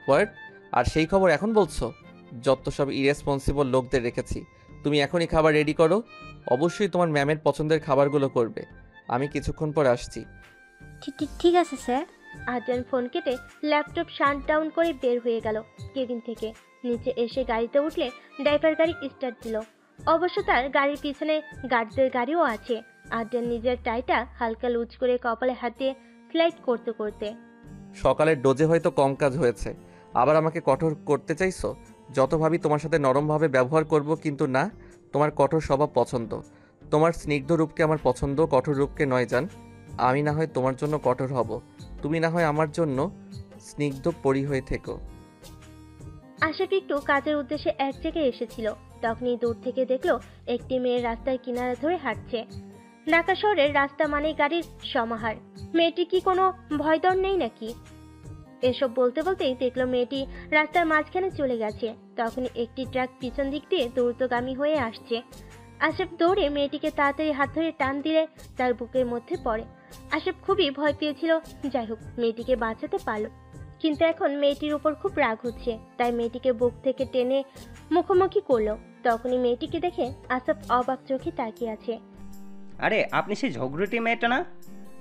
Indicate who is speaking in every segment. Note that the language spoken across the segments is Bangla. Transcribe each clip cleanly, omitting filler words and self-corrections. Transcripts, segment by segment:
Speaker 1: হোয়াট? আর সেই খবর এখন বলছো? যত সব ইরেসপন্সিবল লোকদের রেখেছি। তুমি এখনই খাবার রেডি করো। অবশ্যই তোমার ম্যামের পছন্দের খাবারগুলো করবে। আমি কিছুক্ষণ পর আসছি।
Speaker 2: ঠিক আছে স্যার। আদ্রিয়ান ফোন কেটে ল্যাপটপ শাট ডাউন করে বের হয়ে গেল কেবিন থেকে। নিচে এসে গাড়িতে উঠলে ড্রাইভার গাড়ি স্টার্ট দিল। অবশ্য তার গাড়ির পিছনে গার্ডদের গাড়িও আছে। আদ্রিয়ান নিজের টাইটা হালকা লুজ করে কপালে হাত দিয়ে স্লাইড করতে করতে
Speaker 1: সকালের ডোজে হয়তো কম কাজ হয়েছে, আবার আমাকে কঠোর করতে চাইছো? যত ভাবি তোমার সাথে নরমভাবে ব্যবহার করব, কিন্তু না, তোমার কঠোর স্বভাব পছন্দ। তোমার স্নিগ্ধ রূপকে আমার পছন্দ, কঠোর রূপকে নয় জান। আমি না হয় তোমার জন্য কঠোর হব, তুমি না হয় আমার জন্য স্নিগ্ধ পরি হয়ে থেকো।
Speaker 2: আশিক একটু কাজের উদ্দেশ্যে এক জায়গায় এসেছিল। তখনই দূর থেকে দেখলো একটি মেয়ে রাস্তার কিনারা ধরে হাঁটছে। ঢাকা শহরের রাস্তা মানেই গাড়ির সমাহার। মেয়েটি কি কোনো ভয়ডর নেই নাকি? এসব বলতে বলতেই দেখলো মেয়েটি রাস্তার মাঝখানে চলে গেছে। তখনই একটি ট্রাক পিছন দিক দিয়ে দ্রুতগামী হয়ে আসছে। আশিফ দৌড়ে মেয়েটিকে তাড়াতাড়ি হাত ধরে টান দিলে তার বুকের মধ্যে পড়ে। আশিফ খুবই ভয় পেয়েছিল। যাই হোক, মেয়েটিকে বাঁচাতে পারল। কিন্তু এখন মেয়েটির উপর খুব রাগ হচ্ছে, তাই মেয়েটিকে বুক থেকে টেনে মুখোমুখি করলো। তখনই মেয়েটিকে দেখে আসাফ অবাক চোখে তাকিয়ে আছে।
Speaker 3: আরে আপনি সেই ঝগড়ুটি মেয়েটা না?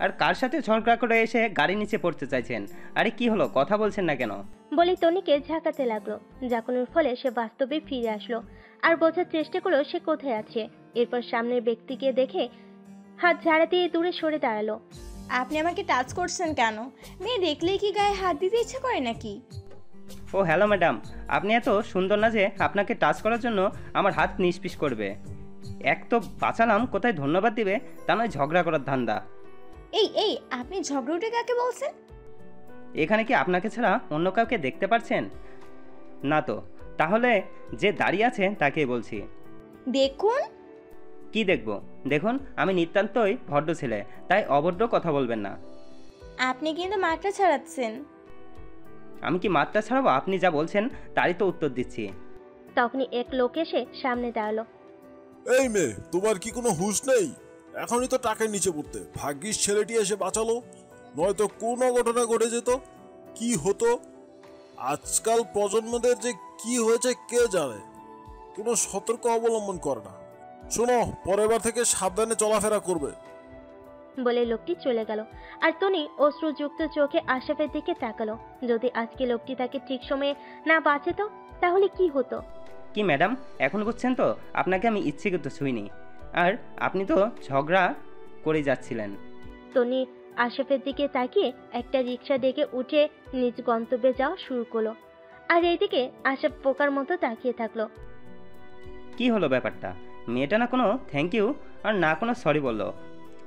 Speaker 3: আর কার সাথে ঝগড়া করে এসে গাড়ি নিচে পড়তে চাইছেন? আরে কি হলো, কথা বলছেন না কেন?
Speaker 2: বলে তনিকে ঝাঁকাতে লাগলো। ঝাঁকানোর ফলে সে বাস্তবে ফিরে আসলো আর বোঝার চেষ্টা করলো সে কোথায় আছে। এরপর সামনের ব্যক্তিকে দেখে হাত ঝাড়া দিয়ে দূরে সরে দাঁড়ালো।
Speaker 4: আপনি আমাকে টাচ করছেন কেন? মেয়ে দেখলেই কি গায়ে হাত দিতে ইচ্ছে করে নাকি?
Speaker 3: ও হ্যালো ম্যাডাম, আপনি এত সুন্দর না যে আপনাকে টাচ করার জন্য আমার হাত নিষ্পিস করবে। এক তো বাঁচালাম, কোথায় ধন্যবাদ দিবে, তা নয় ঝগড়া করার ধান্দা।
Speaker 4: এই আপনি ঝগড়ুটে কাকে বলছেন?
Speaker 3: এখানে কি আপনাকে ছাড়া অন্য কাউকে দেখতে পাচ্ছেন না তো? তাহলে যে দাঁড়িয়ে আছে তাকেই বলছি।
Speaker 4: দেখুন।
Speaker 3: কি দেখব? দেখুন, আমি নিতান্তই ভদ্র ছেলে, তাই অভদ্র কথা বলবেন না।
Speaker 4: আপনি কিন্তু মাত্রা ছাড়াচ্ছেন।
Speaker 3: আমি কি মাত্রা ছাড়াবো? আপনি যা বলছেন তারই তো উত্তর দিচ্ছি।
Speaker 2: তখনই এক লোক এসে সামনে দাঁড়ালো।
Speaker 5: এই মেয়ে, তোমার কি কোনো হুঁশ নেই? এখনই তো টাকের নিচে পড়তে, ভাগ্যিস ছেলেটি এসে বাঁচালো, নয়তো কোনো ঘটনা ঘটে যেত। কি হতো আজকাল প্রজন্মদের যে কি হয়েছে কে জানে, কোনো সতর্ক অবলম্বন করে না। শোনো, পরের বার থেকে সাবধানে চলাফেরা করবে।
Speaker 2: বলে লোকটি চলে গেল। আর তনি অশ্রুযুক্ত চোখে আশরাফের দিকে তাকালো। যদি আজকে লোকটি তাকে ঠিক সময়ে না বাঁচাতো তাহলে কি হতো?
Speaker 3: কি ম্যাডাম, এখন বুঝছেন তো আপনাকে আমি ইচ্ছেকৃত ছুঁইনি, আর আপনি তো ঝগড়া করে যাচ্ছিলেন।
Speaker 2: তনি আশরাফের দিকে তাকিয়ে একটা রিক্সা ডেকে উঠে নিজ গন্তব্যে যাওয়া শুরু করলো। আর এইদিকে আশরাফ পোকার মতো তাকিয়ে থাকলো।
Speaker 3: কি হলো ব্যাপারটা? মেয়েটা না কোনো থ্যাংক ইউ আর না কোনো সরি বললো,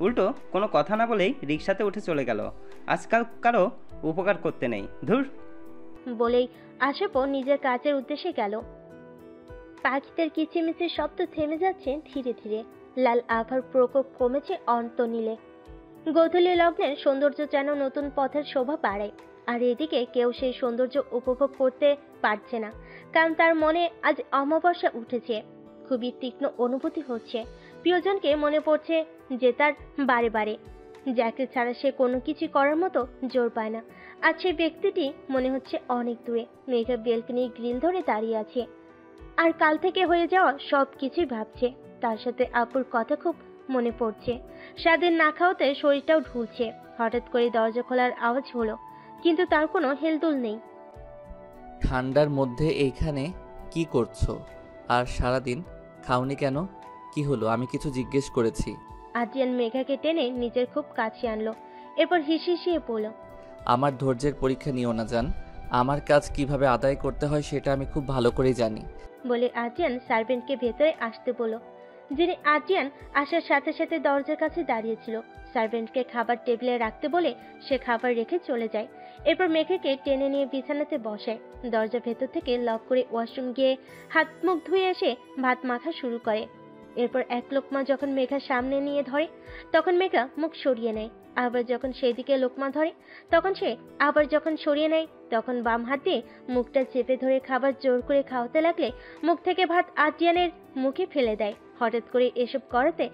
Speaker 3: উল্টো কোনো কথা না বলেই রিক্সাতে উঠে চলে গেল। আজকাল কারো উপকার করতে নেই, ধুর।
Speaker 2: বলেই আশরাফও নিজের কাজের উদ্দেশ্যে গেল। পাখিদের কিচিমিচির শব্দ থেমে যাচ্ছে ধীরে ধীরে। লাল আভার প্রকোপ কমেছে অন্তনীলে। গোধূলি লগ্নের সৌন্দর্য যেন নতুন পথের শোভা বাড়ায়। আর এদিকে কেউ সেই সৌন্দর্য উপভোগ করতে পারছে না, কারণ তার মনে আজ অমাবস্যা উঠেছে। খুবই তীক্ষ্ণ অনুভূতি হচ্ছে। প্রিয়জনকে মনে পড়ছে যে তার বারে বারে, যাকে ছাড়া সে কোনো কিছু করার মতো জোর পায় না। আর সেই ব্যক্তিটি মনে হচ্ছে অনেক দূরে, মেঘা বেলকনির গ্রিল ধরে দাঁড়িয়ে আছে আর কাল থেকে হয়ে যাওয়া সব কিছুই ভাবছে। তার সাথে আপুর কথা খুব মনে পড়ছে। স্বাদের না খাওয়াতে শরীরটাও ঢুলছে। হঠাৎ করে দরজা খোলার আওয়াজ হলো, কিন্তু তার কোনো হেলদোল নেই।
Speaker 1: ঠান্ডার মধ্যে এইখানে কি করছো? আর সারাদিন খাওনি কেন? কি হলো? আমি কিছু জিজ্ঞেস করেছি।
Speaker 2: আদ্রিয়ান মেঘাকে টেনে নিজের খুব কাছে আনলো। এরপর হিসিয়ে বলল,
Speaker 1: আমার ধৈর্যের পরীক্ষা নিও না জান। আমার কাজ কিভাবে আদায় করতে হয় সেটা আমি খুব ভালো করেই জানি।
Speaker 2: বলে আদ্রিয়ান সার্ভেন্টকে ভেতরে আসতে বলল, যিনি আদ্রিয়ান আসার সাথে সাথে দরজার কাছে দাঁড়িয়েছিল। সার্ভেন্টকে খাবার টেবিলে রাখতে বলে সে খাবার রেখে চলে যায়। এরপর মেঘাকে টেনে নিয়ে বিছানাতে বসায়। দরজা ভেতর থেকে লক করে ওয়াশরুম গিয়ে হাত মুখ ধুয়ে এসে ভাত মাখা শুরু করে। এরপর এক লোকমা যখন মেঘা সামনে নিয়ে ধরে তখন মেঘা মুখ সরিয়ে নেয়। আবার যখন সেদিকে লোকমা ধরে তখন সে আবার যখন সরিয়ে নেয়, তখন বাম হাত দিয়ে মুখটা চেপে ধরে খাবার জোর করে খাওয়াতে লাগলে মুখ থেকে ভাত আদ্রিয়ানের মুখে ফেলে দেয়। হঠাৎ করে এসব করাতে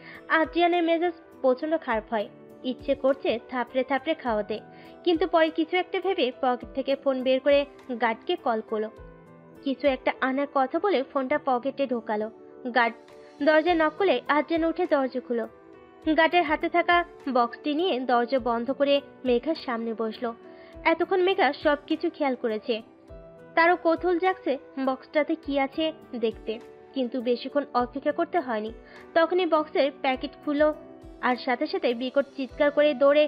Speaker 2: আদ্রিয়ানের মেজাজ প্রচন্ড খারাপ হয়। ইচ্ছে করছে থাপড়ে থাপড়ে খাওয়াতে, কিন্তু পরে কিছু একটা ভেবে পকেট থেকে ফোন বের করে গার্ডকে কল করলো। কিছু একটা আনার কথা বলে ফোনটা পকেটে ঢোকালো। গার্ড দরজা নক করলে আর্যেন উঠে দরজা খুলো। গার্ডের হাতে থাকা বক্সটি নিয়ে দরজা বন্ধ করে মেঘার সামনে বসলো। এতক্ষণ মেঘা সবকিছু খেয়াল করেছে, তারও কৌতূহল জাগছে বক্সটাতে কি আছে দেখতে, কিন্তু বেশিক্ষণ অপেক্ষা করতে হয়নি। তখনই বক্সের প্যাকেট খুলো আর সাথে সাথে বিকট চিৎকার করে দৌড়ে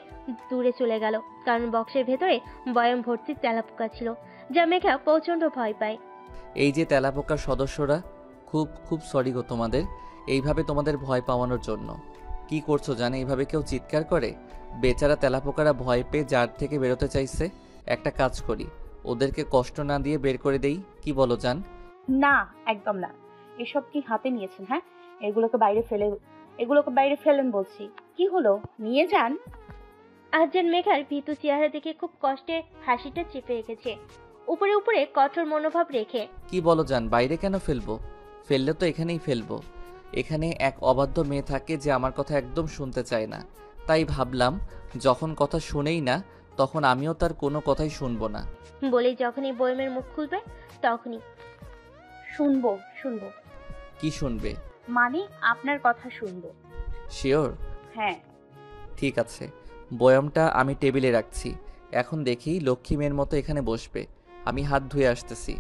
Speaker 2: দূরে চলে গেল, কারণ বক্সের ভেতরে বয়াম ভর্তি তেলাপোকা ছিল, যা মেঘা প্রচন্ড ভয় পায়।
Speaker 1: এই যে তেলাপোকার সদস্যরা, খুব খুব সরি গো তোমাদের, এইভাবে তোমাদের ভয় পাওয়ানোর জন্য। কি করছো জানে এইভাবে কেউ চিৎকার করে? বেচারা তেলাপোকারা ভয় পেয়ে জার থেকে বেরোতে চাইছে। একটা কাজ করি, ওদেরকে কষ্ট না দিয়ে বের করে দেই, কি বলো জান?
Speaker 6: না, একদম না। এসব কি হাতে নিয়েছেন? হ্যাঁ, এগুলোকে বাইরে ফেলেন বলছি। কি হলো, নিয়ে যান।
Speaker 2: আর্যেন মেঘার ভীতু চেহারা দেখে খুব কষ্টে হাসিটা চেপে রেখেছে, উপরে উপরে কঠোর মনোভাব রেখে।
Speaker 1: কি বলো জান, বাইরে কেন ফেলবো? ফেললে তো এখানেই ফেলবো। এখানে এক অবাধ্য মেয়ে থাকে যে আমার কথা একদম শুনতে চায় না, তাই ভাবলাম যখন কথা শুনেই না তখন আমিও তার কোনো কথাই শুনবো না।
Speaker 2: বলেই যখনই বয়মের মুখ খুলবে তখনই।
Speaker 6: শুনবো।
Speaker 1: কি শুনবে?
Speaker 6: মানে আপনার কথা শুনবো।
Speaker 1: শিওর?
Speaker 6: হ্যাঁ।
Speaker 1: ঠিক আছে, বয়ামটা আমি টেবিলে রাখছি, এখন দেখি লক্ষ্মী মেয়ের মতো এখানে বসবে। আমি হাত ধুয়ে আসতেছি।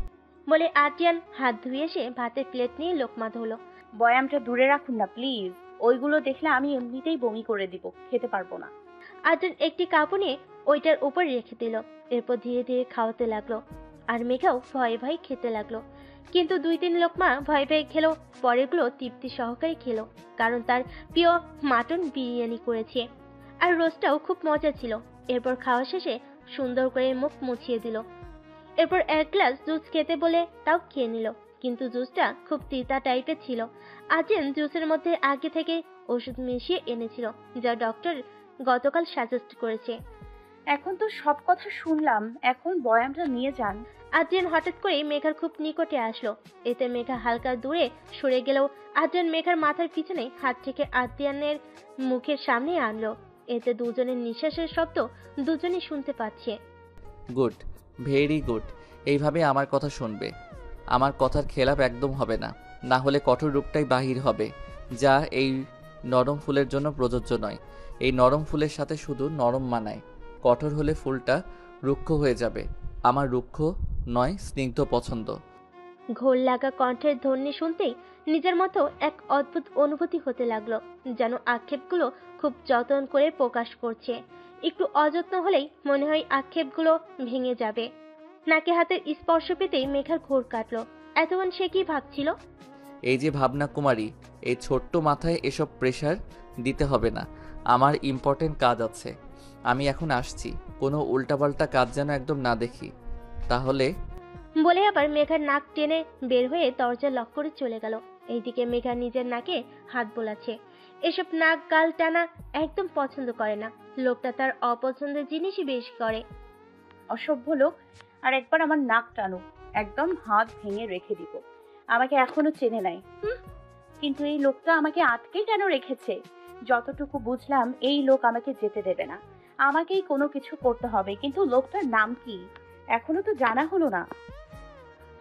Speaker 2: বলে আর্যেন হাত ধুয়ে এসে ভাতের প্লেট নিয়ে লোকমা ধরলো।
Speaker 6: বয়ামটা দূরে রাখুন না প্লিজ, ওইগুলো দেখলে আমি এমনিতেই বমি করে দিব, খেতে পারবো না।
Speaker 2: আর্যেন একটি কাপড় নিয়ে ওইটার উপর রেখে দিল, এরপর ধীরে ধীরে খাওয়াতে লাগলো। আর মেঘাও ভয়ে ভয়ে খেতে লাগলো, কিন্তু 2-3 লোকমা ভয়ে ভয়ে খেলো, পরেরগুলো তৃপ্তি সহকারে খেলো, কারণ তার প্রিয় মাটন বিরিয়ানি করেছে আর রোস্টটাও খুব মজা ছিল। এরপর খাওয়া শেষে সুন্দর করে মুখ মুছিয়ে দিল, এরপর 1 গ্লাস জুস খেতে বলে তাও খেয়ে নিল, কিন্তু জুসটা খুব তিতা টাইপের ছিল। আর্যেন জুসের মধ্যে আগে থেকে ওষুধ মিশিয়ে এনেছিল, যা ডক্টর গতকাল সাজেস্ট করেছে।
Speaker 6: এখন তো সব কথা শুনলাম, এখন বয়ামটা নিয়ে যান।
Speaker 2: আর্যেন হঠাৎ করে মেঘার খুব নিকটে আসলো, এতে মেঘা হালকা দূরে সরে গেলেও আর্যেন মেঘার মাথার পিছনে হাত থেকে আদ্রিয়ানের মুখের সামনে আনলো, এতে দুজনের নিঃশ্বাসের শব্দ দুজনই শুনতে পাচ্ছে।
Speaker 1: Good, very good. এইভাবে আমার কথা শুনবে, আমার কথার খেলাপ একদম হবে না, না হলে কঠোর রূপটাই বাহির হবে, যা এই নরম ফুলের জন্য প্রযোজ্য নয়। এই নরম ফুলের সাথে শুধু নরম মানায়, কঠোর হলে ফুলটা রুক্ষ হয়ে যাবে। আমার রুক্ষ নয়, স্নিগ্ধ পছন্দ।
Speaker 2: ঘোর লাগা কণ্ঠের ধ্বনি শুনতেই নিজের মতো এক অদ্ভুত অনুভূতি হতে লাগলো, যেন আক্ষেপগুলো খুব যত্ন করে প্রকাশ করছে। একটু অযত্ন হলেই মনে হয় আক্ষেপগুলো ভেঙে যাবে। নাকে হাতের স্পর্শ পেতেই মেঘার ঘোর কাটলো। এতক্ষণ সে কি ভাবছিল?
Speaker 1: এই যে ভাবনা কুমারী, এই ছোট্ট মাথায় এসব প্রেশার দিতে হবে না, আমার ইম্পর্টেন্ট কাজ আছে, আমি এখন আসছি। কোনো উল্টাপাল্টা কাজ যেন একদম না দেখি, তাহলে।
Speaker 2: বলে আবার মেঘার নাক টেনে বের হয়ে দরজা লক করে চলে গেল। এইদিকে মেঘা নিজের নাকে হাত বোলাচ্ছে, এসব নাক গাল টানা একদম পছন্দ করে না, লোকটা তার অপছন্দের জিনিসই বেশি করে।
Speaker 6: অসভ্য লোক, আর একবার আমার নাক টানো, একদম হাত ভেঙে রেখে দিব। আমাকে এখনো চেনে নাই। কিন্তু এই লোকটা আমাকে আটকে কেন রেখেছে? যতটুকু বুঝলাম এই লোক আমাকে যেতে দেবে না, আমাকেই কোনো কিছু করতে হবে। কিন্তু লোকটার নাম কি এখনো তো জানা হলো না।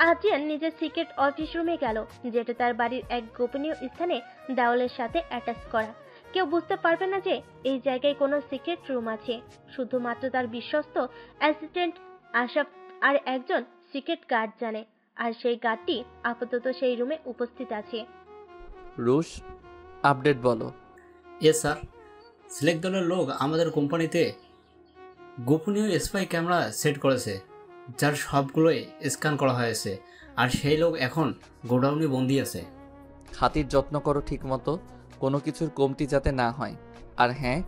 Speaker 2: আর্যেন নিজের সিক্রেট অফিস রুমে গেল, যেটা তার বাড়ির এক গোপনীয় স্থানে দেওয়ালের সাথে অ্যাটাচ করা। কেউ বুঝতে পারবে না যে এই জায়গায় কোনো সিক্রেট রুম আছে, শুধুমাত্র তার বিশ্বস্ত অ্যাসিস্ট্যান্ট আশাফ আর একজন সিক্রেট গার্ড জানে, আর সেই গার্ডটি আপাতত সেই রুমে উপস্থিত আছে।
Speaker 1: রুশ, আপডেট বলো।
Speaker 7: এস স্যার, সিলেক্ট দলের লোক আমাদের কোম্পানিতে গোপনীয় স্পাই ক্যামেরা সেট করেছে, যার সবগুলোই স্ক্যান করা হয়েছে, আর সেই লোক এখন গোডাউনে বন্দি আছে।
Speaker 1: খাতির যত্ন করো ঠিক মতো, কোনো কিছুর কমতি যাতে না হয়, আর হ্যাঁ,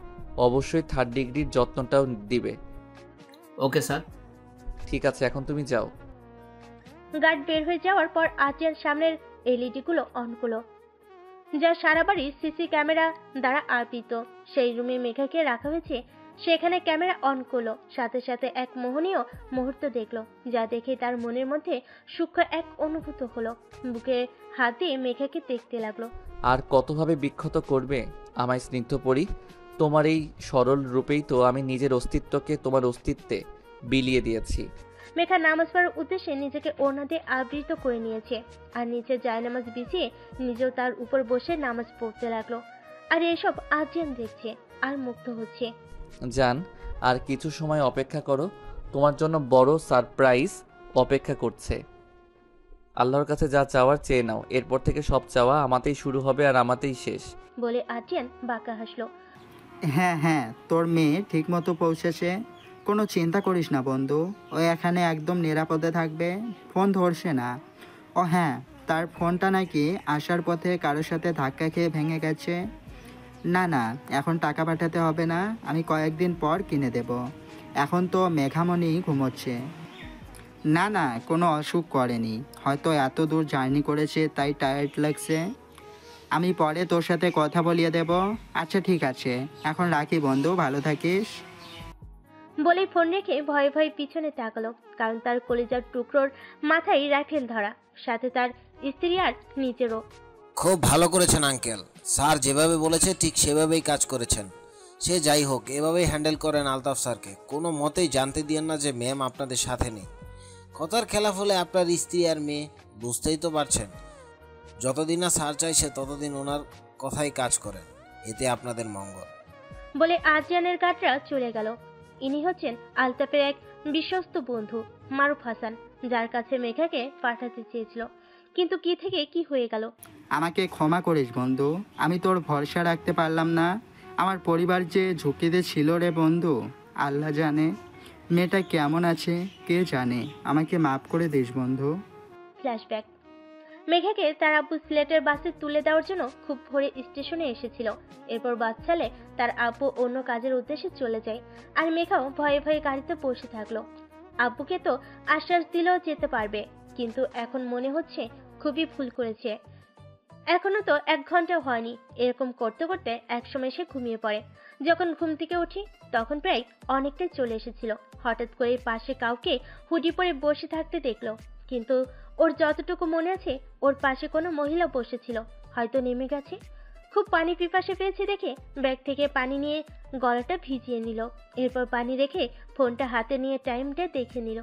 Speaker 1: অবশ্যই 3rd ডিগ্রির যত্নটাও দিবে।
Speaker 7: Okay sir.
Speaker 1: ঠিক আছে, এখন তুমি যাও।
Speaker 2: গার্ড বের হয়ে যাওয়ার পর আর্যেন সামনের এলইডি গুলো অন করলো, যা সারা বাড়ির সিসি ক্যামেরা দ্বারা আবৃত। সেই রুমে মেঘাকে রাখা হয়েছে, সেখানে ক্যামেরা অন করলো, সাথে সাথে এক মোহনীয় মুহূর্ত দেখলো, যা দেখে তার মনের মধ্যে সূক্ষ্ম এক অনুভূত হলো। বুকে হাত দিয়ে মেঘাকে দেখতে লাগলো।
Speaker 1: আর কতভাবে বিক্ষত করবে আমায় স্নিগ্ধ পরি? তোমার এই সরল রূপেই তো আমি নিজের অস্তিত্বকে তোমার অস্তিত্বে বিলিয়ে দিয়েছি।
Speaker 2: মেঘা নামাজ পড়ার উদ্দেশ্যে নিজেকে ওড়না দিয়ে আবৃত করে নিয়েছে আর নিচে জায়নামাজ বিছিয়ে নিজেও তার উপর বসে নামাজ পড়তে লাগলো। আর এসব আর্জিয়ান দেখছে আর মুগ্ধ হচ্ছে।
Speaker 1: জান, আর কিছু সময় অপেক্ষা করো, তোমার জন্য বড় সারপ্রাইজ অপেক্ষা করছে। আল্লাহর কাছে যা চাওয়ার চেয়ে নাও, এরপর থেকে সব চাওয়া আমাতেই শুরু হবে আর আমাতেই শেষ।
Speaker 2: বলে আর্জিয়ান বাঁকা হাসলো।
Speaker 8: হ্যাঁ হ্যাঁ, তোর মেয়ে ঠিকমতো পৌঁছেছে, কোনো চিন্তা করিস না বন্ধু। ও এখানে একদম নিরাপদে থাকবে, ফোন ধরছে না। ও হ্যাঁ, তার ফোনটা নাকি আসার পথে কারোর সাথে ধাক্কা খেয়ে ভেঙে গেছে। না না, এখন টাকা পাঠাতে হবে না, আমি কয়েকদিন পর কিনে দেব। এখন তো মেঘামণি ঘুমোচ্ছে। না না, কোনো অসুখ করেনি, হয়তো এত দূর জার্নি করেছে তাই টায়ার্ড লাগছে। আমি পরে তোর সাথে কথা বলিয়ে দেব। আচ্ছা ঠিক আছে, এখন রাখি বন্ধু, ভালো থাকিস।
Speaker 2: বলেই ফোন রেখে ভয়ে ভয়ে পিছনে তাকালো, কারণ তার কলিজার টুকরোর মাথায় রাইফেল ধরা, সাথে তার স্ত্রী আর নিজেরও।
Speaker 9: খুব ভালো করেছেন আঙ্কেল, স্যার যেভাবে বলেছে ঠিক সেভাবেই কাজ করেছেন। সে যাই হোক, এভাবেই হ্যান্ডেল করেন আলতাফ স্যারকে, কোনো মতেই জানতে দিয়েন না যে ম্যাম আপনাদের সাথে নেই। কথার খেলাফ হলে আপনার স্ত্রী আর মেয়ে, বুঝতেই তো পারছেন। যতদিন না স্যার চাইছে ততদিন ওনার কথাই কাজ করেন, এতে আপনাদের মঙ্গল।
Speaker 2: বলে আর্জিয়ানের কাটরা চলে গেল। ইনি হচ্ছেন আলতাফের এক বিশ্বস্ত বন্ধু মারুফ হাসান, যার কাছে মেঘাকে পাঠাতে চেয়েছিল, কিন্তু কি থেকে কি হয়ে গেল।
Speaker 8: আমাকে ক্ষমা করিস বন্ধু, আমি তোর ভরসা রাখতে পারলাম না। আমার পরিবার যে ঝুঁকিতে ছিল রে বন্ধু, আল্লাহ জানে। মেয়েটা কেমন আছে কে জানে, আমাকে মাফ করে দিস বন্ধু।
Speaker 2: ফ্ল্যাশব্যাক। মেঘাকে তার আব্বু সিলেটের বাসে তুলে দেওয়ার জন্য খুব ভোরে স্টেশনে এসেছিল। এরপর বাস চালে তার আব্বু অন্য কাজের উদ্দেশ্যে চলে যায়, আর মেঘাও ভয়ে ভয়ে গাড়িতে বসে থাকলো। আব্বুকে তো আশ্বাস দিলেও যেতে পারবে, কিন্তু এখন মনে হচ্ছে খুবই ভুল করেছে। এখনো তো 1 ঘন্টা হয়নি। এরকম করতে করতে একসময় সে ঘুমিয়ে পড়ে। যখন ঘুম থেকে উঠি তখন প্রায় অনেকটাই চলে এসেছিল। হঠাৎ করে পাশে কাউকে হুডি পরে বসে থাকতে দেখলো, কিন্তু ওর যতটুকু মনে আছে ওর পাশে কোনো মহিলা বসেছিল, হয়তো নেমে গেছে। খুব পানি পিপাসা পেয়েছে দেখে ব্যাগ থেকে পানি নিয়ে গলাটা ভিজিয়ে নিল। এরপর পানি রেখে ফোনটা হাতে নিয়ে টাইমটা দেখে নিল।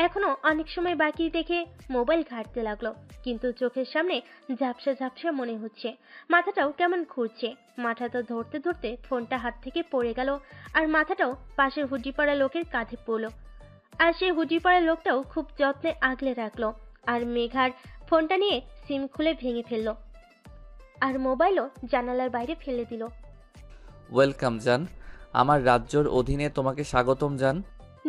Speaker 2: এখনো অনেক সময় বাকি দেখে মোবাইল ঘাঁটতে লাগলো, কিন্তু চোখের সামনে ঝাপসা ঝাপসা মনে হচ্ছে, মাথাটাও কেমন ঘুরছে। মাথাটা ধরতে ধরতে ফোনটা হাত থেকে পড়ে গেল, আর মাথাটাও পাশের হুডি পরা লোকের কাঁধে পড়লো। আর সেই হুডি পরা লোকটাও খুব যত্নে আগলে রাখলো, আর মেঘার ফোনটা নিয়ে সিম খুলে ভেঙে ফেললো, আর মোবাইলও জানালার বাইরে ফেলে দিল।
Speaker 1: ওয়েলকাম জান, আমার রাজ্যর অধীনে তোমাকে স্বাগতম জান।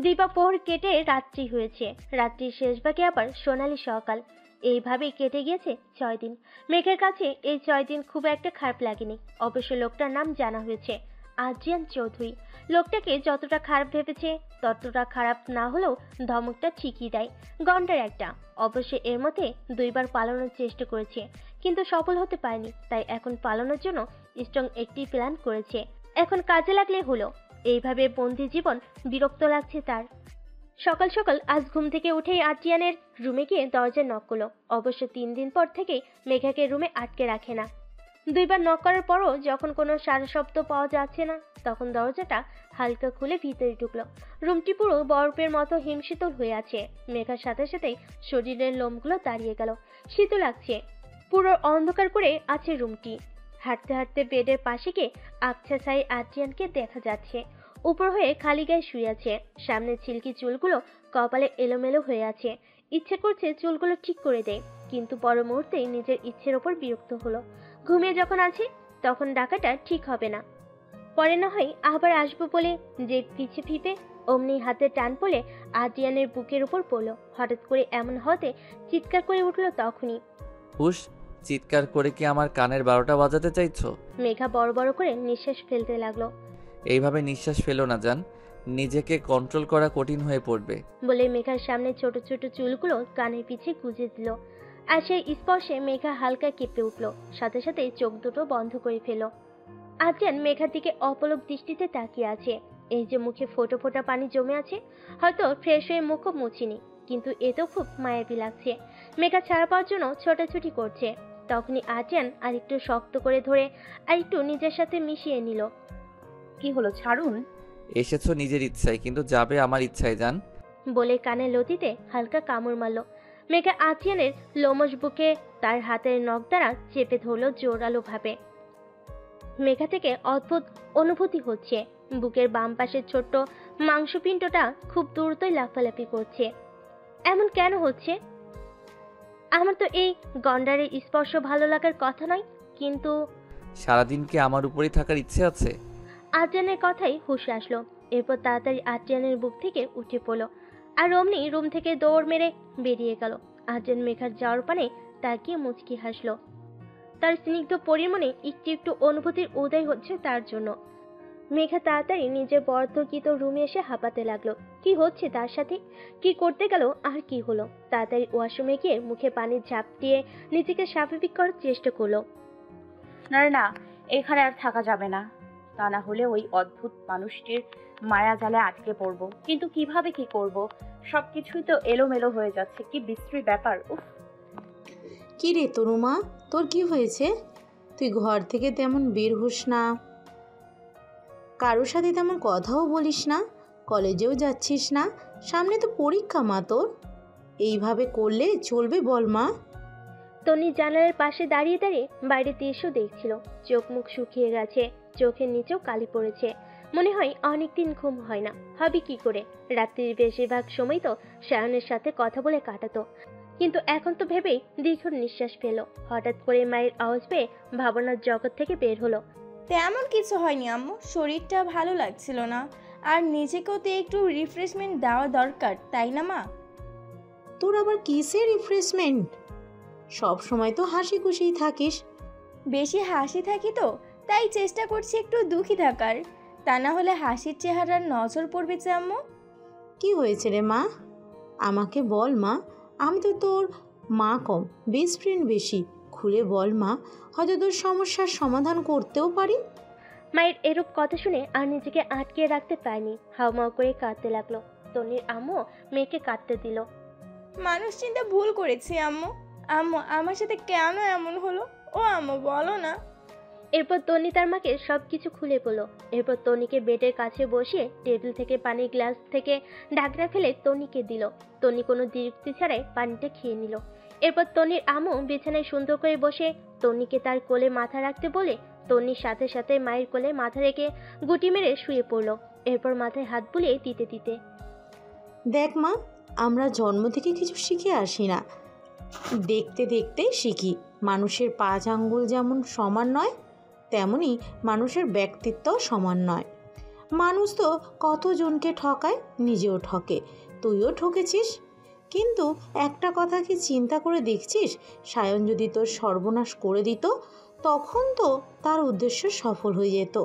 Speaker 2: দিবাপোহর কেটে রাত্রি হয়েছে, রাত্রির শেষ ভাগে আবার সোনালি সকাল। এইভাবেই কেটে গিয়েছে 6 দিন। মেঘের কাছে এই 6 দিন খুব একটা খারাপ লাগেনি। অবশ্য লোকটার নাম জানা হয়েছে, আর্জিয়ান চৌধুরী। লোকটাকে যতটা খারাপ ভেবেছে ততটা খারাপ না হলেও ধমকটা ঠিকই দেয়, গন্ডার একটা। অবশ্য এর মধ্যে 2 বার পালানোর চেষ্টা করেছে, কিন্তু সফল হতে পারেনি। তাই এখন পালানোর জন্য স্ট্রং একটি প্ল্যান করেছে, এখন কাজে লাগলে হলো। এইভাবে বন্দি জীবন বিরক্ত লাগছে তার। সকাল সকাল আজ ঘুম থেকে উঠেই আর্জিয়ানের রুমে গিয়ে দরজা নক করলো। অবশ্য 3 দিন পর থেকেই মেঘাকে রুমে আটকে রাখে না। 2 বার নক করার পরও যখন কোনো সারা শব্দ পাওয়া যাচ্ছে না, তখন দরজাটা হালকা খুলে ভিতরে ঢুকলো। রুমটি পুরো বরফের মতো হিমশীতল হয়ে আছে। মেঘার সাথে সাথেই শরীরের লোমগুলো দাঁড়িয়ে গেল, শীত লাগছে। পুরো অন্ধকার করে আছে রুমটি। হাঁটতে হাঁটতে বেডের পাশে গিয়ে আবছা ছাই আর্জিয়ানকে দেখা যাচ্ছে। উপর হয়ে খালি গায়ে শুয়ে আছে, সামনে ছিলকি চুলগুলো কপালে এলোমেলো হয়ে আছে। ইচ্ছে করছে চুলগুলো ঠিক করে দেয়, কিন্তু পর মুহূর্তেই নিজের ইচ্ছের ওপর বিরক্ত হলো। ঘুমিয়ে যখন আছে তখন ডাকাটা ঠিক হবে না, পরে না হয় আবার আসবো বলে যে পিছে ফিপে অমনি হাতে টান পড়লে আর্জিয়ানের বুকের উপর পড়লো। হঠাৎ করে এমন হতে চিৎকার করে উঠলো তখনই।
Speaker 1: হুশ, চিৎকার করে কি আমার কানের 12টা বাজাতে চাইছো?
Speaker 2: মেঘা বড় বড় করে নিঃশ্বাস ফেলতে লাগলো।
Speaker 1: এইভাবে নিঃশ্বাস ফেলো না জান, নিজেকে কন্ট্রোল করা কঠিন হয়ে পড়বে।
Speaker 2: বলে মেঘার সামনে ছোট ছোট চুলগুলো কানের পিছে গুজে দিল। আর সেই স্পর্শে মেঘা হালকা কেঁপে উঠলো, সাথে সাথে চোখ দুটো বন্ধ করে ফেলল। আর্জিয়ান মেঘার দিকে অপলক দৃষ্টিতে তাকিয়ে আছে। এই যে মুখে ফোঁটা ফোঁটা পানি জমে আছে, হয়তো ফ্রেশ হয়ে মুখও মুছিনি, কিন্তু এ তো খুব মায়াবী লাগছে। মেঘা ছাড়া পাওয়ার জন্য ছোটাছুটি করছে। তখনই আর্জিয়ান আরেকটু শক্ত করে ধরে আরেকটু নিজের সাথে মিশিয়ে নিল।
Speaker 6: কি হলো, ছাড়ুন।
Speaker 1: এসেছো নিজের ইচ্ছায়, কিন্তু যাবে আমার ইচ্ছায় জান।
Speaker 2: বলে কানে লতিতে হালকা কামড় মারল। মেঘা আতিয়ানের লোমশ বুকে তার হাতের নখ দ্বারা চেপে ধরলো জোরালোভাবে। মেঘা থেকে অদ্ভুত অনুভূতি হচ্ছে। বুকের বাম পাশের ছোট্ট মাংসপিণ্ডটা খুব দ্রুতই লাফালাফি করছে। এমন কেন হচ্ছে? আমার তো এই গন্ডারের স্পর্শ ভালো লাগার কথা নয়, কিন্তু
Speaker 1: সারাদিন কি আমার উপরেই থাকার ইচ্ছে আছে?
Speaker 2: আদ্রিয়ানের কথাই হুঁশে আসলো। এরপর তাড়াতাড়ি আদ্রিয়ানের বুক থেকে উঠে পড়লো আর অমনি রুম থেকে দৌড় মেরে বেরিয়ে গেল। আদ্রিয়ান মেঘার যাওয়ার পানে তাকিয়ে মুচকি হাসলো। তার স্নিগ্ধ পরিমণে একটু একটু অনুভূতির উদয় হচ্ছে তার জন্য। মেঘা তাড়াতাড়ি নিজের বর্ধকিত রুমে এসে হাঁপাতে লাগলো। কি হচ্ছে তার সাথে? কি করতে গেল আর কি হলো? তাড়াতাড়ি ওয়াশরুমে গিয়ে মুখে পানির ঝাঁপ দিয়ে নিজেকে স্বাভাবিক করার চেষ্টা করলো।
Speaker 6: না না, এখানে আর থাকা যাবে না। তা না হলে ওই অদ্ভুত মানুষটির মায়া জালে আটকে পড়বো। কিন্তু কিভাবে কি করব? সবকিছুই তো এলোমেলো হয়ে যাচ্ছে। কি বিশ্রী ব্যাপার! উফ।
Speaker 10: কি রে তনুমা, তোর কি হয়েছে? তুই ঘর থেকে তেমন বের হোস না, কারোর সাথে তেমন কথাও বলিস না, কলেজেও যাচ্ছিস না, সামনে তো পরীক্ষা মা তোর। এইভাবে করলে চলবে বল মা?
Speaker 2: তনি জানালার পাশে দাঁড়িয়ে দাঁড়িয়ে বাইরে দৃশ্য দেখছিল। চোখ মুখ শুকিয়ে গেছে, চোখের নিচেও কালি পড়েছে। মনে হয় অনেকদিন ঘুম হয় না। হবে কি করে? রাত্রির বেশিরভাগ সময় তো সায়নের সাথে কথা বলে কাটাতো, কিন্তু এখন তো ভেবেই দীর্ঘ নিঃশ্বাস ফেলো। হঠাৎ করে মায়ের আওয়াজ পেয়ে ভাবনার জগৎ থেকে বের হলো।
Speaker 4: তেমন কিছু হয়নি আম্মু, শরীরটা ভালো লাগছিল না, আর নিজেকেও তো একটু রিফ্রেশমেন্ট দেওয়া দরকার, তাই না মা?
Speaker 10: তোর আবার কিসের রিফ্রেশমেন্ট? সব সময় তো হাসি খুশিই থাকিস।
Speaker 4: বেশি হাসি থাকি তো, তাই চেষ্টা করছি একটু দুঃখী থাকার। তা না হলে হাসির চেহারার নজর পড়বে যে আম্মু।
Speaker 10: কি হয়েছে রে মা? আমাকে বল মা, আমি তো তোর মা কম, বেস্ট ফ্রেন্ড বেশি। খুলে বল মা, হয়তো তোর সমস্যার সমাধান করতেও পারি।
Speaker 2: মায়ের এরূপ কথা শুনে আর নিজেকে আটকে রাখতে পারেনি, হাউমাউ করে কাঁদতে লাগলো। তনির আম্মু মেয়েকে কাঁদতে দিল।
Speaker 4: মানুষ চিন্তা ভুল করেছি আম্মু। আম্মু, আমার সাথে কেন এমন হলো? ও আম্মু, বলো না।
Speaker 2: এরপর তনি তার মাকে সবকিছু খুলে বলল। এরপর তনিকে বেডের কাছে বসিয়ে টেবিল থেকে পানির গ্লাস থেকে ঢাকনা ফেলে তনিকে দিল। তনি কোনো দ্বিরুক্তি ছাড়াই পানিটা খেয়ে নিল। এরপর তনির আম্মু বিছানায় সুন্দর করে বসে তনিকে তার কোলে মাথা রাখতে বলে তনির সাথে সাথে মায়ের কোলে মাথা রেখে গুটি মেরে শুয়ে পড়ল। এরপর মাথায় হাত বুলিয়ে দিতে দিতে,
Speaker 10: দেখ মা, আমরা জন্ম থেকে কিছু শিখে আসি না, দেখতে দেখতে শিখি। মানুষের 5 আঙ্গুল যেমন সমান নয়, তেমনি মানুষের ব্যক্তিত্বও সমান নয়। মানুষ তো কতজনকে ঠকায়, নিজেও ঠকে, তুইও ঠকেছিস। কিন্তু একটা কথা কি চিন্তা করে দেখছিস, সায়ন যদি তোর সর্বনাশ করে দিত, তখন তো তার উদ্দেশ্য সফল হয়ে যেত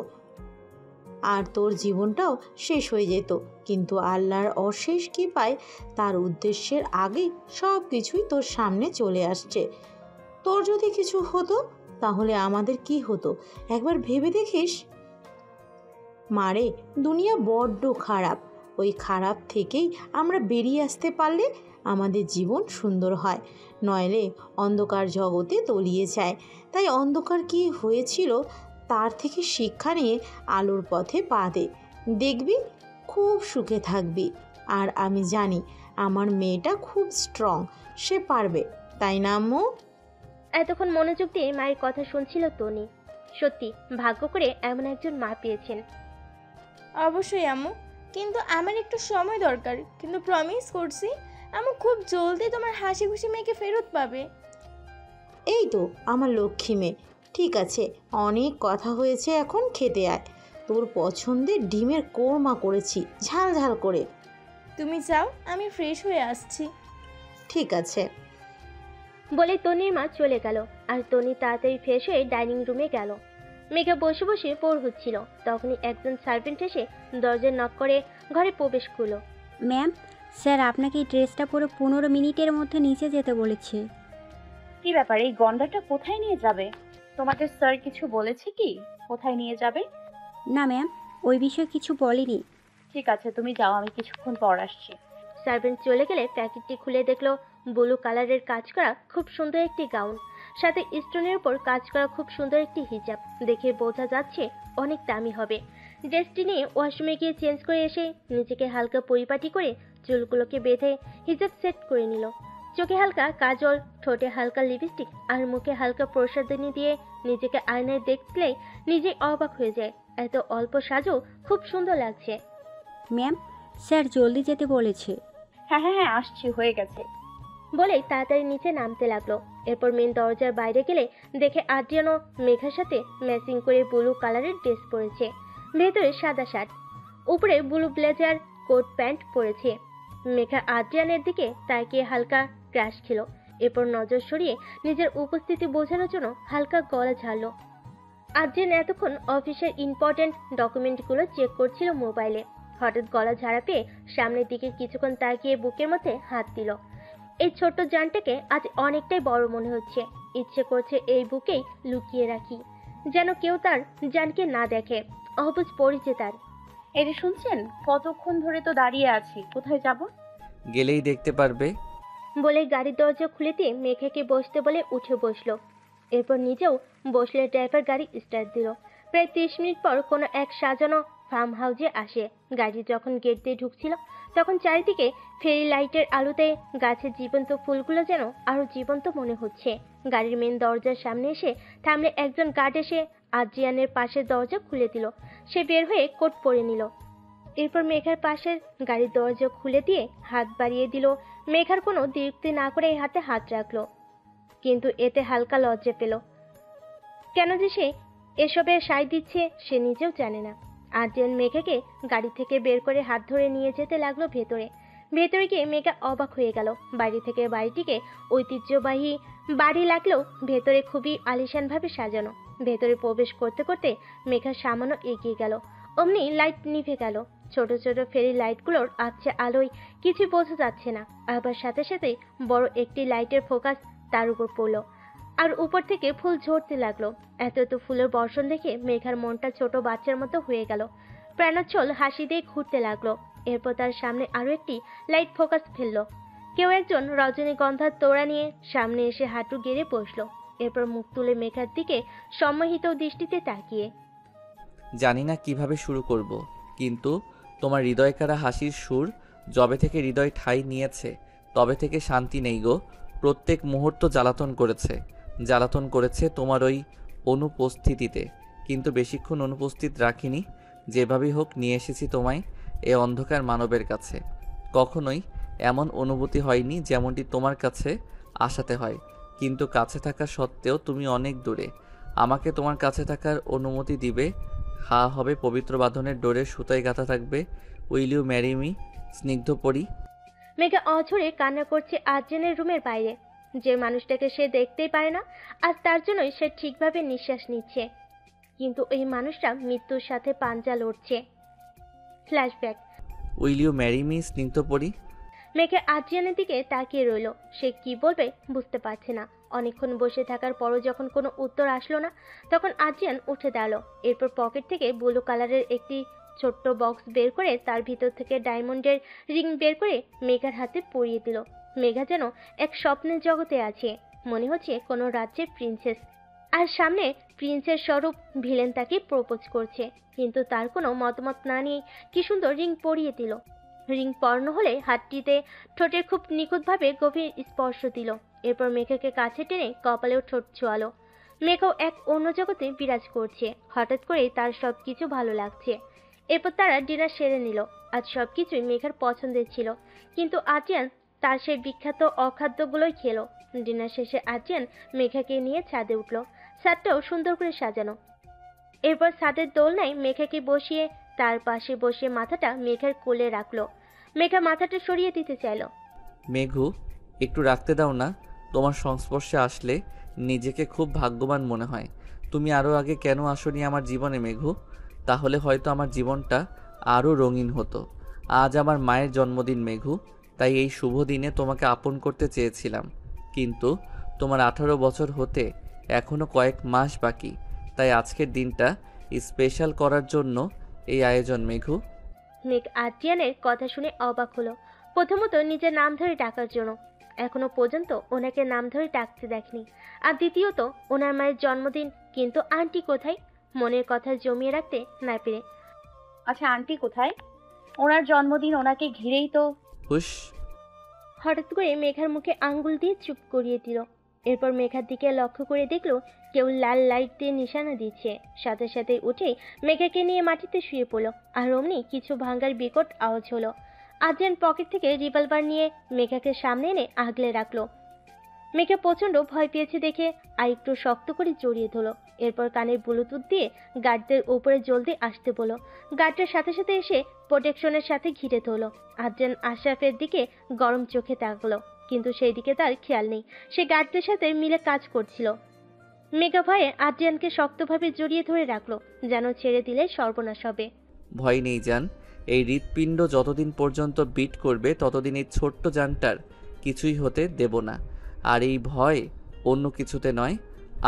Speaker 10: আর তোর জীবনটাও শেষ হয়ে যেত। কিন্তু আল্লাহর অশেষ কৃপায় তার উদ্দেশ্যের আগেই সব কিছুই তোর সামনে চলে আসছে। তোর যদি কিছু হতো তাহলে আমাদের কি হতো একবার ভেবে দেখিস। মারে, দুনিয়া বড্ড খারাপ। ওই খারাপ থেকেই আমরা বেরিয়ে আসতে পারলে আমাদের জীবন সুন্দর হয়, নইলে অন্ধকার জগতে তলিয়ে যায়। তাই অন্ধকার কি হয়েছিল তার থেকে শিক্ষা নিয়ে আলোর পথে পা দে, দেখবি খুব সুখে থাকবি। আর আমি জানি আমার মেয়েটা খুব স্ট্রং, সে পারবে, তাই না আম্মু?
Speaker 2: এতক্ষণ মনোযোগ দিয়ে মায়ের কথা শুনছিল তনি। সত্যি ভাগ্য করে এমন একজন মা পেয়েছেন।
Speaker 4: অবশ্যই আম্মু, কিন্তু আমার একটু সময় দরকার। কিন্তু প্রমিস করছি আম্মু, খুব জলদি তোমার হাসি খুশি মেয়েকে ফেরত পাবে।
Speaker 10: এই তো আমার লক্ষ্মী মেয়ে। ঠিক আছে, অনেক কথা হয়েছে, এখন খেতে আয়। তোর পছন্দের ডিমের কোরমা করেছি, ঝাল ঝাল করে।
Speaker 4: তুমি যাও, আমি ফ্রেশ হয়ে আসছি।
Speaker 10: ঠিক আছে।
Speaker 2: বলে তনির মা চলে গেল আর তনি তাড়াতাড়ি ফ্রেশ হয়ে ডাইনিং রুমে গেল। মেঘা বসে বসে বোর হচ্ছিল। তখনই একজন সার্ভেন্ট এসে দরজায় নক করে ঘরে প্রবেশ করলো।
Speaker 11: ম্যাম, স্যার আপনাকে এই ড্রেসটা পরে 15 মিনিটের মধ্যে নিচে যেতে বলেছে।
Speaker 6: কি ব্যাপার, এই গন্ডারটা কোথায় নিয়ে যাবে? তোমাদের স্যার কিছু বলেছে কি কোথায় নিয়ে যাবে?
Speaker 11: না ম্যাম, ওই বিষয়ে কিছু বলেনি।
Speaker 6: ঠিক আছে, তুমি যাও, আমি কিছুক্ষণ পর আসছি।
Speaker 2: সার্ভেন্ট চলে গেলে প্যাকেটটি খুলে দেখলো ব্লু কালারের কাজ করা খুব সুন্দর একটি গাউন, সাথে স্টোনের উপর কাজ করা খুব সুন্দর একটি হিজাব। দেখে বোঝা যাচ্ছে অনেক দামি হবে। ড্রেসটি নিয়ে ওয়াশরুমে গিয়ে চেঞ্জ করে এসে নিজেকে হালকা পরিপাটি করে চুলগুলোকে বেঁধে হিজাব সেট করে নিল। চোখে হালকা কাজল, ঠোঁটে হালকা লিপস্টিক আর মুখে হালকা প্রসাধনী দিয়ে নিজেকে আয়নায় দেখলে নিজেই অবাক হয়ে যায়। এত অল্প সাজও খুব সুন্দর লাগছে।
Speaker 11: ম্যাম, স্যার জলদি যেতে বলেছে।
Speaker 6: হ্যাঁ হ্যাঁ হ্যাঁ, আসছি, হয়ে গেছে।
Speaker 2: বলেই তাড়াতাড়ি নিচে নামতে লাগলো। এরপর মেন দরজার বাইরে গেলে দেখে আদ্রিয়ানও মেঘার সাথে ম্যাচিং করে ব্লু কালারের ড্রেস পরেছে, ভেতরে সাদা শার্ট, উপরে ব্লু ব্লেজার কোট প্যান্ট পরেছে। মেঘা আদ্রিয়ানের দিকে তাকিয়ে হালকা ক্রাশ খেলো। এরপর নজর সরিয়ে নিজের উপস্থিতি বোঝানোর জন্য হালকা গলা ঝাড়ল। আদ্রিয়ান এতক্ষণ অফিসের ইম্পর্টেন্ট ডকুমেন্টগুলো চেক করছিল মোবাইলে। হঠাৎ গলা ঝাড়া পেয়ে সামনের দিকে কিছুক্ষণ তাকিয়ে বুকের মধ্যে হাত দিল। এই ছোট্ট জানটাকে আজ অনেকটাই বড় মনে হচ্ছে। ইচ্ছে করছে এই বুকেই লুকিয়ে রাখি, যেন কেউ তার জানকে না দেখে। অবুঝ পড়েছে তার।
Speaker 6: এই যে শুনছেন, কতক্ষণ ধরে তো দাঁড়িয়ে আছি, কোথায় যাব?
Speaker 1: গেলেই দেখতে পারবে।
Speaker 2: বলে গাড়ির দরজা খুলে দিয়ে মেঘাকে বসতে বলে উঠে বসলো। এরপর নিজেও বসলে ড্রাইভার গাড়ি স্টার্ট দিল। প্রায় 30 মিনিট পর কোনো এক সাজানো ফার্ম হাউসে আসে। গাড়ি যখন গেট দিয়ে ঢুকছিল তখন চারিদিকে ফেরি লাইটের আলোতে গাছের জীবন্ত ফুলগুলো যেন আরো জীবন্ত মনে হচ্ছে। গাড়ির মেন দরজার সামনে এসে থামলে একজন গার্ড এসে আদ্রিয়ানের পাশের দরজা খুলে দিল। সে বের হয়ে কোট পরে নিল। এরপর মেঘার পাশের গাড়ির দরজা খুলে দিয়ে হাত বাড়িয়ে দিল। মেঘার কোনো দ্বিরুক্তি না করে হাতে হাত রাখলো, কিন্তু এতে হালকা লজ্জা পেল। কেন যে সে এসবে সায় দিচ্ছে সে নিজেও জানে না। আদ্রিয়ান মেঘাকে গাড়ি থেকে বের করে হাত ধরে নিয়ে যেতে লাগলো ভেতরে। ভেতরে গিয়ে মেঘা অবাক হয়ে গেল। বাইরে থেকে বাড়িটিকে ঐতিহ্যবাহী বাড়ি লাগলেও ভেতরে খুবই আলিশানভাবে সাজানো। ভেতরে প্রবেশ করতে করতে মেঘা সামান্য এগিয়ে গেল, অমনি লাইট নিভে গেল। ছোট ছোট ফেরি লাইটগুলোর আবছা আলোয় কিছু বোঝা যাচ্ছে না। আবার সাথে সাথে বড় একটি লাইটের ফোকাস তার উপর পড়ল, আর উপর থেকে ফুল ঝরতে লাগলো। এত এত ফুলের বর্ষণ দেখে মেঘার মনটা ছোট বাচ্চার মতো হয়ে গেল। প্রাণোচ্ছল হাসি দিয়ে ঘুরতে লাগলো। এরপর তার সামনে আরো একটি লাইট ফোকাস ফেললো। কেউ একজন রজনীগন্ধার তোড়া নিয়ে সামনে এসে হাঁটু গেড়ে বসলো। এরপর মুখ তুলে মেঘার দিকে সম্মোহিত দৃষ্টিতে তাকিয়ে,
Speaker 1: জানি না কিভাবে শুরু করব, কিন্তু তোমার হৃদয়কারা হাসির সুর যবে থেকে হৃদয় ঠাঁই নিয়েছে তবে থেকে শান্তি নেই গো। প্রত্যেক মুহূর্ত জ্বালাতন করেছে তোমার ওই অনুপস্থিতিতে, কিন্তু বেশিক্ষণ অনুপস্থিত রাখিনি। যেভাবেই হোক নিয়ে এসেছি তোমায় এ অন্ধকার মানবের কাছে। কখনোই এমন অনুভূতি হয়নি যেমনটি তোমার কাছে আসাতে হয়, কিন্তু কাছে থাকা সত্ত্বেও তুমি অনেক দূরে। আমাকে তোমার কাছে থাকার অনুমতি দিবে? হা হবে পবিত্র বাঁধনের ডোরে সুতায় গাঁথা থাকবে। Will you marry me? স্নিগ্ধ পরি।
Speaker 2: মেঘা অঝরে কান্না করছে আদ্রিয়ানের রুমের বাইরে। যে মানুষটাকে সে দেখতেই পারে না, আজ তার জন্যই সে ঠিকভাবে নিঃশ্বাস নিচ্ছে, কিন্তু এই মানুষটা মৃত্যুর সাথে পাঞ্জা লড়ছে। Flashback.
Speaker 1: Will you marry me স্নিগ্ধ পরি?
Speaker 2: মেঘা আদ্রিয়ানের দিকে তাকিয়ে রইল। সে কি বলবে বুঝতে পারছে না। অনেকক্ষণ বসে থাকার পরও যখন কোনো উত্তর আসলো না, তখন আদ্রিয়ান উঠে দাঁড়ালো। এরপর পকেট থেকে ব্লু কালারের একটি ছোট্ট বক্স বের করে তার ভিতর থেকে ডায়মন্ডের রিং বের করে মেঘার হাতে পরিয়ে দিল। মেঘা যেন এক স্বপ্নের জগতে আছে, মনে হচ্ছে কোনো রাজ্যের প্রিন্সেস, আর সামনে প্রিন্সের স্বরূপ ভিলেন তাকে প্রপোজ করছে। কিন্তু তার কোনো মতামত না নিয়ে কি সুন্দর রিং পরিয়ে দিল। রিং পরানো হলে হাতটিতে ঠোঁটের খুব নিখুঁতভাবে গভীর স্পর্শ দিল। এরপর মেঘাকে কাছে টেনে কপালেও ঠোঁট ছোঁয়ালো। মেঘাও এক অন্য জগতে বিরাজ করছে। হঠাৎ করেই তার সবকিছু ভালো লাগছে। এরপর তারা ডিনার সেরে নিল। আজ সবকিছুই মেঘার পছন্দের ছিল, কিন্তু আদ্রিয়ান তার সেই বিখ্যাত অখাদ্যগুলোই খেলো। ডিনার শেষে আদ্রিয়ান মেঘাকে নিয়ে ছাদে উঠল। ছাদটাও সুন্দর করে সাজানো। এরপর ছাদের দোলনায় মেঘাকে বসিয়ে তার পাশে বসে মাথাটা মেঘার কোলে রাখলো। মেঘা মাথাটা সরিয়ে দিতে চাইল।
Speaker 1: মেঘু, একটু রাখতে দাও না। তোমার সংস্পর্শে আসলে নিজেকে খুব ভাগ্যবান মনে হয়। তুমি আরও আগে কেন আসনি আমার জীবনে মেঘু? তাহলে হয়তো আমার জীবনটা আরও রঙিন হতো। আজ আমার মায়ের জন্মদিন মেঘু, তাই এই শুভ দিনে তোমাকে আপন করতে চেয়েছিলাম, কিন্তু তোমার 18 বছর হতে এখনও কয়েক মাস বাকি, তাই আজকের দিনটা স্পেশাল করার জন্য এই আয়োজন মেঘু।
Speaker 2: মেঘ আদ্রিয়ানের কথা শুনে অবাক হলো। প্রথমত নিজের নাম ধরে ডাকার জন্য, এখনো পর্যন্ত ওনাকে নাম ধরে ডাকতে দেখনি। আর দ্বিতীয়ত ওনার মায়ের জন্মদিন, কিন্তু আন্টি কোথায়? মনের কথা জমিয়ে রাখতে না পেরে
Speaker 6: আচ্ছা আন্টি কোথায়? ওনার জন্মদিন, ওনাকে ঘিরেই তো।
Speaker 1: হুশ।
Speaker 2: হঠাৎ করে মেঘার মুখে আঙ্গুল দিয়ে চুপ করিয়ে দিল। এরপর মেঘার দিকে লক্ষ্য করে দেখলো কেউ লাল লাইট দিয়ে নিশানা দিচ্ছে। সাথে সাথে উঠেই মেঘাকে নিয়ে মাটিতে শুয়ে পড়লো। আর অমনি কিছু ভাঙার বিকট আওয়াজ হলো। আদ্রিয়ান পকেট থেকে রিভলভার নিয়ে মেঘাকে সামনে এনে আগলে রাখলো। মেঘা প্রচণ্ড ভয় পেয়েছে দেখে আর একটু শক্ত করে জড়িয়ে ধরলো। এরপর কানের ব্লুটুথ দিয়ে গার্ডদের উপরে জলদি আসতে বলল। গার্ডের সাথে সাথে এসে প্রোটেকশনের সাথে ঘিরে ধরলো। আদ্রিয়ান আশরাফের দিকে গরম চোখে তাকালো, কিন্তু সেই দিকে তার খেয়াল নেই। সে গার্ডদের সাথে মিলে কাজ করছিল। মেঘা ভয়ে আদ্রিয়ানকে শক্তভাবে জড়িয়ে ধরে রাখলো, যেন ছেড়ে দিলে সর্বনাশ হবে।
Speaker 1: ভয় নেই জান, এই হৃৎপিণ্ড যতদিন পর্যন্ত বিট করবে ততদিন এই ছোট্ট জানটার কিছুই হতে দেব না। আর এই ভয় অন্য কিছুতে নয়,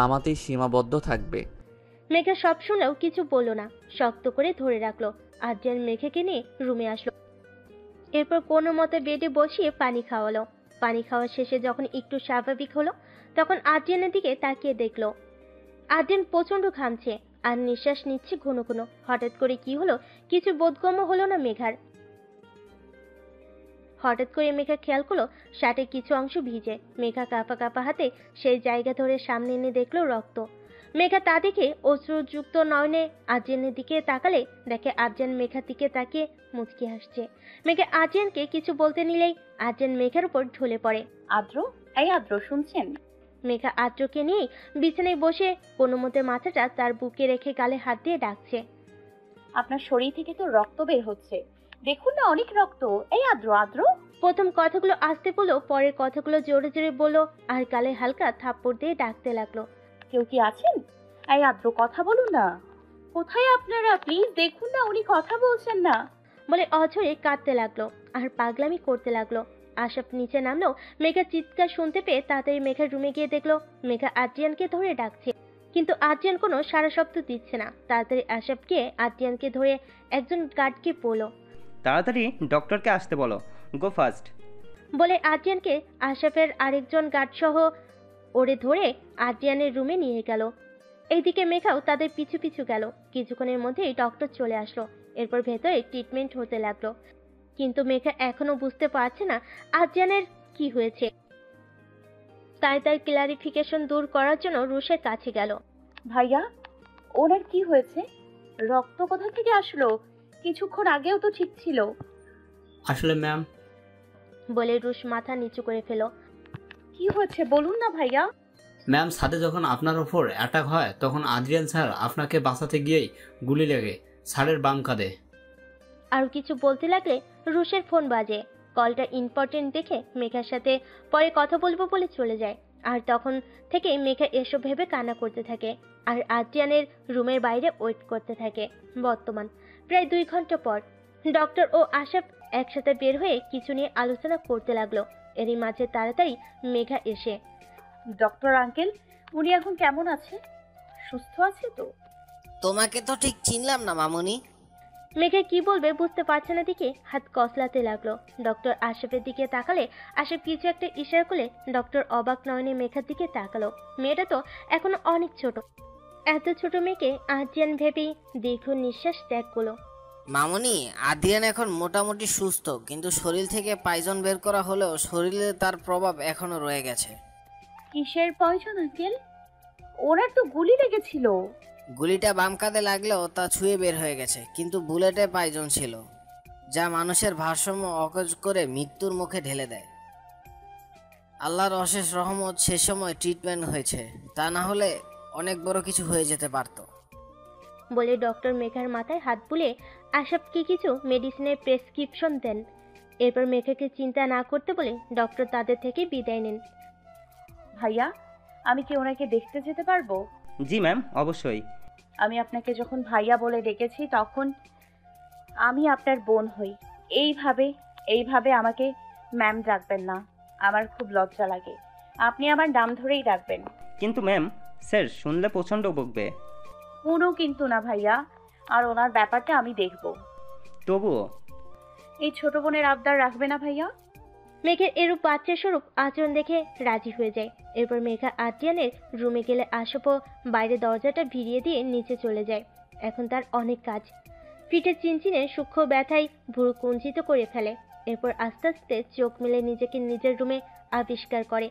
Speaker 1: আমাতেই সীমাবদ্ধ থাকবে।
Speaker 2: মেঘা সব শুনেও কিছু বলল না, শক্ত করে ধরে রাখলো। আদ্রিয়ান মেঘাকে নিয়ে রুমে আসলো। এরপর কোনো মতে বেডে বসিয়ে পানি খাওয়ালো। পানি খাওয়া শেষে যখন একটু স্বাভাবিক হলো, তখন আদ্রিয়ানের দিকে তাকিয়ে দেখলো আদ্রিয়ান প্রচণ্ড ঘামছে আর নিঃশ্বাস নিচ্ছে ঘন ঘন। হঠাৎ করে কি হলো কিছু বোধগম্য হলো না মেঘার। হঠাৎ করে মেঘা খেয়াল করলো শার্টের কিছু অংশ ভিজে। মেঘা কাঁপা কাঁপা হাতে সেই জায়গা ধরে সামনে এনে দেখলো রক্ত। মেঘা তা দেখে অশ্রুযুক্ত নয়নে আদ্রিয়ানের দিকে তাকালে দেখে আদ্রিয়ান মেঘার দিকে তাকিয়ে মুচকি হাসছে। মেঘা আদ্রিয়ানকে কিছু বলতে নিলেই আদ্রিয়ান মেঘার উপর ঢলে পড়ে।
Speaker 6: আদ্র, এই আদ্র শুনছেন?
Speaker 2: মেঘা আদ্রকে নিয়ে বিছানায় বসে কোনো মতে মাথাটা তার বুকে রেখে গালে হাত দিয়ে ডাকছে।
Speaker 6: আপনার শরীর থেকে তো রক্ত বের হচ্ছে, দেখুন না অনেক রক্ত। এই আদ্র, আদ্র।
Speaker 2: প্রথম কথাগুলো আস্তে বললো, পরের কথাগুলো জোরে জোরে বললো আর গালে হালকা থাপ্পড় দিয়ে ডাকতে লাগলো।
Speaker 6: কেউ কি আছেন? এই আদ্র, কথা বলুন না। কোথায় আপনারা? প্লিজ দেখুন না, উনি কথা বলছেন না।
Speaker 2: বলে অঝরে কাঁদতে লাগলো আর পাগলামি করতে লাগলো। আশরাফ নিচে নামলো। মেঘা চিৎকার শুনতে পেয়ে তাড়াতাড়ি মেঘার রুমে গিয়ে দেখলো মেঘা আদ্রিয়ানকে ধরে ডাকছে, কিন্তু আদ্রিয়ান কোনো সারা শব্দ দিচ্ছে না। তাড়াতাড়ি আশরাফ গিয়ে আদ্রিয়ানকে ধরে একজন গার্ডকে বলল,
Speaker 3: তাড়াতাড়ি ডক্টরকে আসতে বলো, গো ফাস্ট।
Speaker 2: বলে আদ্রিয়ানকে আশরাফের আরেকজন গার্ড সহ ওরে ধরে আদ্রিয়ানের রুমে নিয়ে গেল। এইদিকে মেঘাও তাদের পিছু পিছু গেল। কিছুক্ষণের মধ্যেই ডক্টর চলে আসলো। এরপর ভেতরে ট্রিটমেন্ট হতে লাগলো, কিন্তু মেঘা এখনো বুঝতে পারছে না আদ্রিয়ানের কি হয়েছে। তাই তার ক্লারিফিকেশন দূর করার জন্য রুশের কাছে গেল।
Speaker 6: ভাইয়া, ওনার কি হয়েছে? রক্ত কোথা থেকে আসলো? কিছুক্ষণ আগেও তো ঠিক ছিল।
Speaker 7: আসলে ম্যাম,
Speaker 2: বলে রুশ মাথা নিচু করে ফেল।
Speaker 6: কি হয়েছে বলুন না ভাইয়া।
Speaker 7: ম্যাম, সাথে যখন আপনার ওপর অ্যাটাক হয় তখন আদ্রিয়ান স্যার আপনাকে বাঁচাতে গিয়েই গুলি লেগে স্যারের বাম কাঁধে।
Speaker 2: আর কিছু বলতে লাগলে রুশের ফোন বাজে। কলটা ইম্পর্টেন্ট দেখে মেঘার সাথে পরে কথা বলবো বলে চলে যায়। আর তখন থেকে মেঘা এসব ভেবে কান্না করতে থাকে আর আদ্রিয়ানের রুমের বাইরে ওয়েট করতে থাকে। বর্তমান প্রায় 2 ঘন্টা পর ডক্টর ও আশরাফ একসাথে বের হয়ে কিছু নিয়ে আলোচনা করতে লাগলো। এরই মাঝে তাড়াতাড়ি মেঘা এসে,
Speaker 6: ডক্টর আঙ্কেল, উনি এখন কেমন আছে? সুস্থ আছে তো?
Speaker 9: তোমাকে তো ঠিক চিনলাম না মামুনি।
Speaker 2: মেঘা কি বলবে বুঝতে পারছে না দিকে হাত কসলাতে লাগলো। ডক্টর আশরাফের দিকে তাকালে আশরাফ কিছু একটা ইশারা করলে ডক্টর অবাক নয়নে মেঘার দিকে তাকালো। মেয়েটা তো এখনো অনেক ছোট। এত ছোট মেয়েকে আদ্রিয়ান ভেবেই দীর্ঘ নিঃশ্বাস ত্যাগ করলো।
Speaker 9: মামুনি, আদ্রিয়ান এখন মোটামুটি সুস্থ, কিন্তু শরীর থেকে পয়জন বের করা হলেও শরীরে তার প্রভাব এখনো রয়ে গেছে।
Speaker 6: কিসের পয়জন আঙ্কেল? ওনার তো গুলি লেগেছিল।
Speaker 9: গুলিটা বাম কাঁধে লাগলেও তা ছুঁয়ে বের হয়ে গেছে, কিন্তু বুলেটে পয়জন ছিল, যা মানুষের ভারসাম্য অকেজ করে মৃত্যুর মুখে ঢেলে দেয়। আল্লাহর অশেষ রহমত সে সময় ট্রিটমেন্ট হয়েছে, তা না হলে অনেক বড় কিছু হয়ে যেতে পারত।
Speaker 2: বলে ডক্টর মেঘার মাথায় হাত বুলিয়ে আশরাফকে কিছু মেডিসিনের প্রেসক্রিপশন দেন। এরপর মেঘাকে চিন্তা না করতে বলে ডক্টর তাদের থেকে বিদায় নেন।
Speaker 6: ভাইয়া, আমি কি ওনাকে দেখতে যেতে পারবো?
Speaker 3: জি ম্যাম, অবশ্যই।
Speaker 6: আমি আপনাকে যখন ভাইয়া বলে ডেকেছি তখন আমি আপনার বোন হই। এইভাবে আমাকে ম্যাম ডাকবেন না, আমার খুব লজ্জা লাগে। আপনি আমার নাম ধরেই ডাকবেন।
Speaker 3: কিন্তু ম্যাম, স্যার শুনলে প্রচণ্ড বকবে।
Speaker 6: কোনো কিন্তু না ভাইয়া, আর ওনার ব্যাপারটা আমি দেখব।
Speaker 3: তবুও
Speaker 6: এই ছোট বোনের আবদার রাখবে না ভাইয়া?
Speaker 2: মেঘের এরূপ বাচ্চা স্বরূপ আচরণ দেখে রাজি হয়ে যায়। এরপর মেঘা আদ্রিয়ানের রুমে গেলে আশরাফও বাইরে দরজাটা ভিড়িয়ে দিয়ে নিচে চলে যায়। এখন তার অনেক কাজ। পিঠে চিনচিনে সূক্ষ্ম ব্যথায় ভুরু কুঞ্চিত করে ফেলে। এরপর আস্তে আস্তে চোখ মেলে নিজেকে নিজের রুমে আবিষ্কার করে।